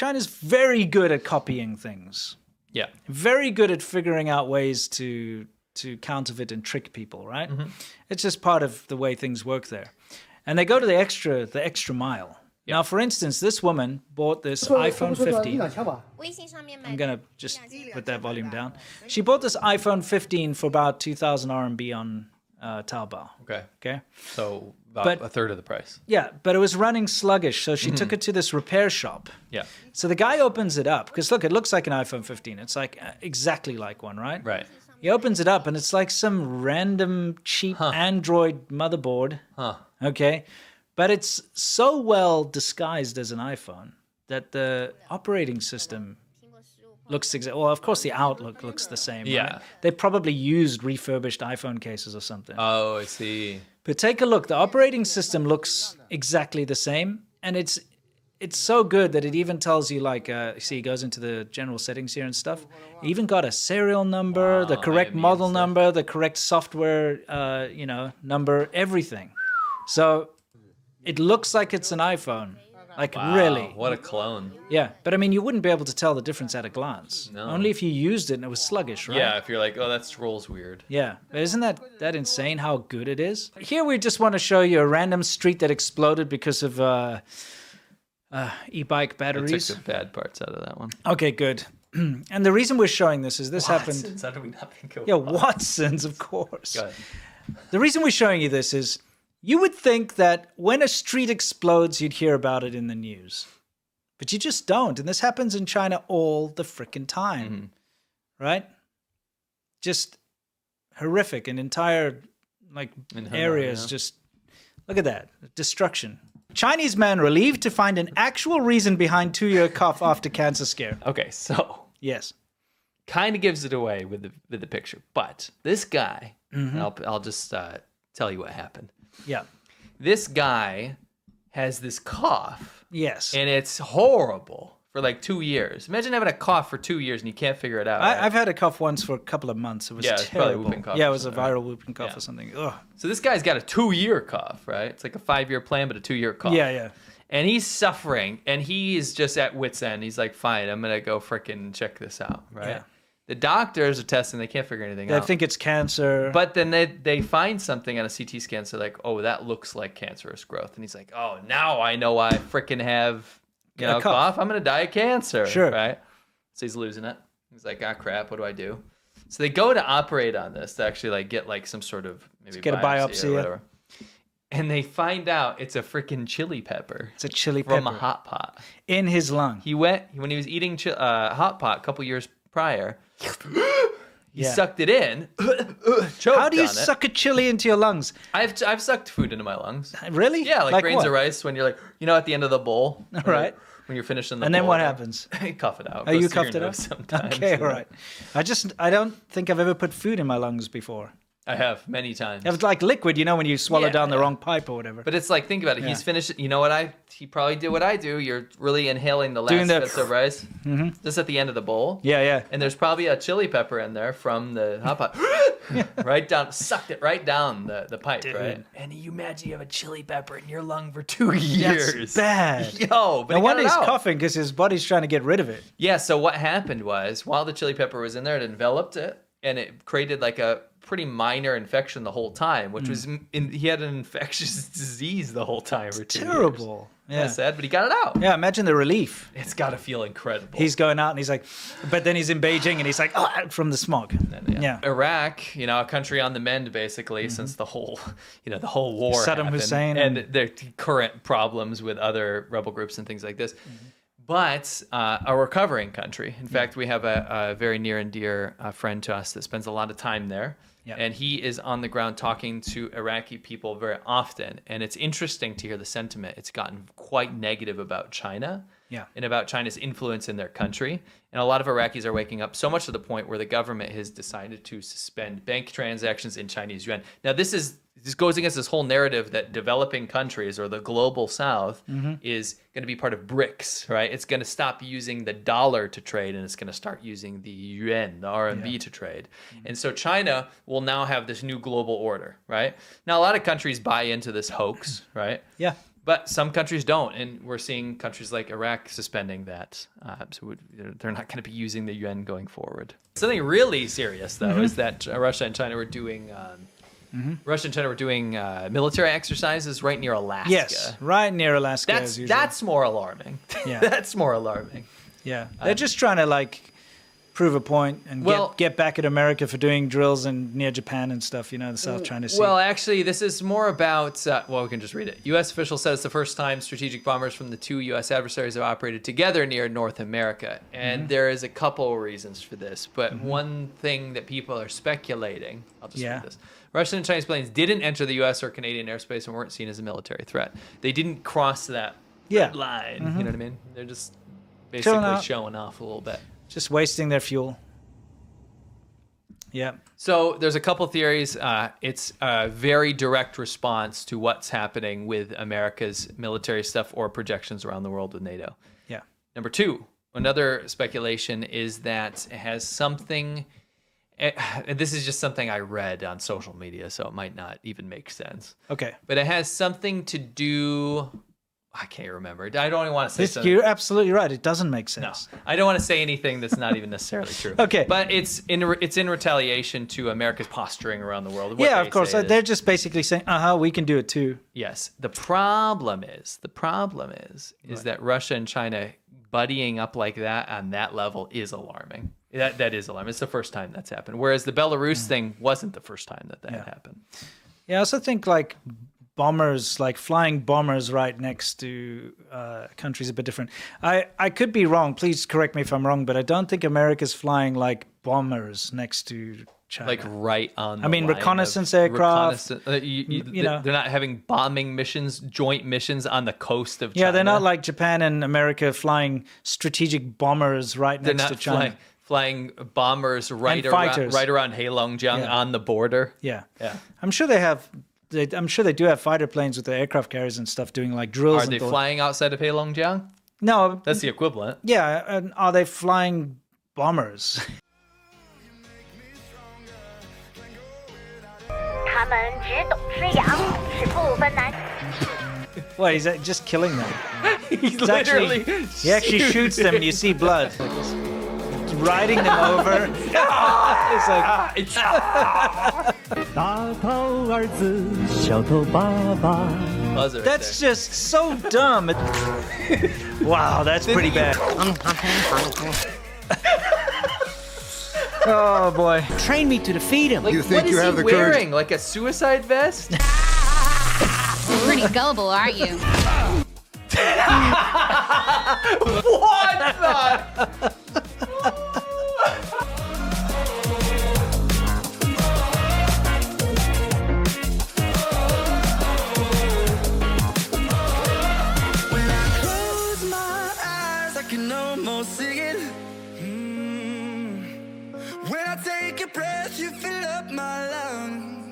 China's very good at copying things. Yeah. Very good at figuring out ways to counterfeit and trick people, right? It's just part of the way things work there. And they go to the extra mile. Yep. Now, for instance, this woman bought this iPhone 15. I'm going to just put that volume down. She bought this iPhone 15 for about 2,000 RMB on Taobao. Okay. So about a third of the price. Yeah, but it was running sluggish, so she took it to this repair shop. Yeah. So the guy opens it up, because look, it looks like an iPhone 15. It's like exactly like one, right? Right. He opens it up, and it's like some random cheap Android motherboard. Okay. But it's so well disguised as an iPhone that the operating system looks well, of course, the outlook looks the same. Yeah. Right? They probably used refurbished iPhone cases or something. Oh, I see. But take a look. The operating system looks exactly the same, and it's so good that it even tells you, like, see, it goes into the general settings here and stuff. It even got a serial number, the correct model number, the correct software, number, everything. So it looks like it's an iPhone. Like, really. What a clone. Yeah, but I mean, you wouldn't be able to tell the difference at a glance. No. Only if you used it and it was sluggish, right? Yeah, if you're like, oh, that scroll's weird. Yeah, but isn't that insane how good it is? Here we just want to show you a random street that exploded because of e-bike batteries. I took the bad parts out of that one. Okay, good. And the reason we're showing this is this happened... Watsons, how do we not think of Watsons, of course. Go ahead. The reason we're showing you this is you would think that when a street explodes, you'd hear about it in the news. But you just don't. And this happens in China all the frickin' time. Right? Just horrific. And entire areas just... Look at that. Destruction. Chinese man relieved to find an actual reason behind 2-year cough after cancer scare. Okay, so... Yes. Kind of gives it away with the picture. But this guy... I'll just tell you what happened. Yeah. This guy has this cough. Yes. And it's horrible for like 2 years. Imagine having a cough for 2 years and you can't figure it out. Right? I've had a cough once for a couple of months. It was terrible. Probably whooping cough. Yeah, it was a viral whooping cough or something. Ugh. So this guy's got a 2-year cough, right? It's like a 5-year plan, but a 2-year cough. Yeah. And he's suffering, and he's just at wit's end. He's like, fine, I'm going to go frickin' check this out, right? Yeah. The doctors are testing. They can't figure anything out. They think it's cancer. But then they find something on a CT scan. So like, oh, that looks like cancerous growth. And he's like, oh, now I know I freaking have a cough. I'm going to die of cancer. Sure. Right? So he's losing it. He's like, ah, crap. What do I do? So they go to operate on this to actually like get like some sort of maybe get a biopsy or whatever. And they find out it's a freaking chili pepper. It's a chili from pepper. a hot pot. In his lung. When he was eating hot pot a couple years prior, he sucked it in, choked How do you on suck a chili into your lungs? I've sucked food into my lungs. Really? Yeah, like grains what? of rice when you're like, at the end of the bowl. Right. When you're finishing the bowl. And then what happens? You cough it out. Oh, you coughed it out? Sometimes. Okay, all right. I don't think I've ever put food in my lungs before. I have many times. It was like liquid, when you swallow down the wrong pipe or whatever. But it's like, think about it. He's finished. You know what he probably did what I do. You're really inhaling the last bits of rice. Just at the end of the bowl. Yeah. And there's probably a chili pepper in there from the hot pot. Right down, sucked it right down the pipe, right? And you imagine you have a chili pepper in your lung for 2 years. That's bad. Yo, but no wonder he's coughing because his body's trying to get rid of it. Yeah, so what happened was, while the chili pepper was in there, it enveloped it, and it created like a pretty minor infection the whole time, which was he had an infectious disease the whole time for 2 years. Terrible. Yeah. That's sad, but he got it out. Yeah, imagine the relief. It's got to feel incredible. He's going out and he's like, but then he's in Beijing and he's like, from the smog. Yeah. Iraq, a country on the mend basically since the whole war Saddam happened, Hussein and their current problems with other rebel groups and things like this. But a recovering country. In fact, we have a very near and dear friend to us that spends a lot of time there. Yep. And he is on the ground talking to Iraqi people very often. And it's interesting to hear the sentiment. It's gotten quite negative about China and about China's influence in their country. And a lot of Iraqis are waking up, so much to the point where the government has decided to suspend bank transactions in Chinese yuan. Now, this goes against this whole narrative that developing countries or the global south is going to be part of BRICS, right? It's going to stop using the dollar to trade, and it's going to start using the yuan, the RMB to trade. And so China will now have this new global order, right? Now, a lot of countries buy into this hoax, right? Yeah. But some countries don't, and we're seeing countries like Iraq suspending that. So they're not going to be using the yuan going forward. Something really serious, though, is that Russia and China were doing military exercises right near Alaska. Yes, right near Alaska. That's more alarming. Yeah. That's more alarming. Yeah, they're just trying to like prove a point and get back at America for doing drills near Japan and stuff, the South China Sea. Well, actually, this is more about, we can just read it. U.S. officials said it's the first time strategic bombers from the two U.S. adversaries have operated together near North America. And there is a couple reasons for this. But one thing that people are speculating, I'll just read this. Russian and Chinese planes didn't enter the U.S. or Canadian airspace and weren't seen as a military threat. They didn't cross that red line. You know what I mean? They're just basically showing off a little bit. Just wasting their fuel. Yeah. So there's a couple theories. It's a very direct response to what's happening with America's military stuff or projections around the world with NATO. Yeah. Number two, another speculation is that it has something, and this is just something I read on social media, so it might not even make sense. Okay. But it has something to do... I can't remember. I don't even want to say something. You're absolutely right. It doesn't make sense. No, I don't want to say anything that's not even necessarily true. Okay. But it's in retaliation to America's posturing around the world. Yeah, of course. They're just basically saying, we can do it too. Yes. The problem is that Russia and China buddying up like that on that level is alarming. That is alarming. It's the first time that's happened. Whereas the Belarus thing wasn't the first time that happened. Yeah, I also think like bombers, like flying bombers right next to countries a bit different. I could be wrong. Please correct me if I'm wrong, but I don't think America's flying like bombers next to China. Like right on the line reconnaissance aircraft. They're not having bombing missions, joint missions on the coast of China. Yeah, they're not like Japan and America flying strategic bombers right next to China. Flying bombers right around Heilongjiang on the border. Yeah. I'm sure they do have fighter planes with the aircraft carriers and stuff doing like drills. Are they flying outside of Heilongjiang? No. That's the equivalent. Yeah, and are they flying bombers? What, he's just killing them? He actually shoots them and you see blood. Riding them over. It's like... That's just so dumb. Wow, that's pretty bad. Oh boy. Train me to defeat him. Like, you think you have the courage? What is he wearing? Like a suicide vest? Pretty gullible, aren't you? What the? When I take a breath, you fill up my lungs.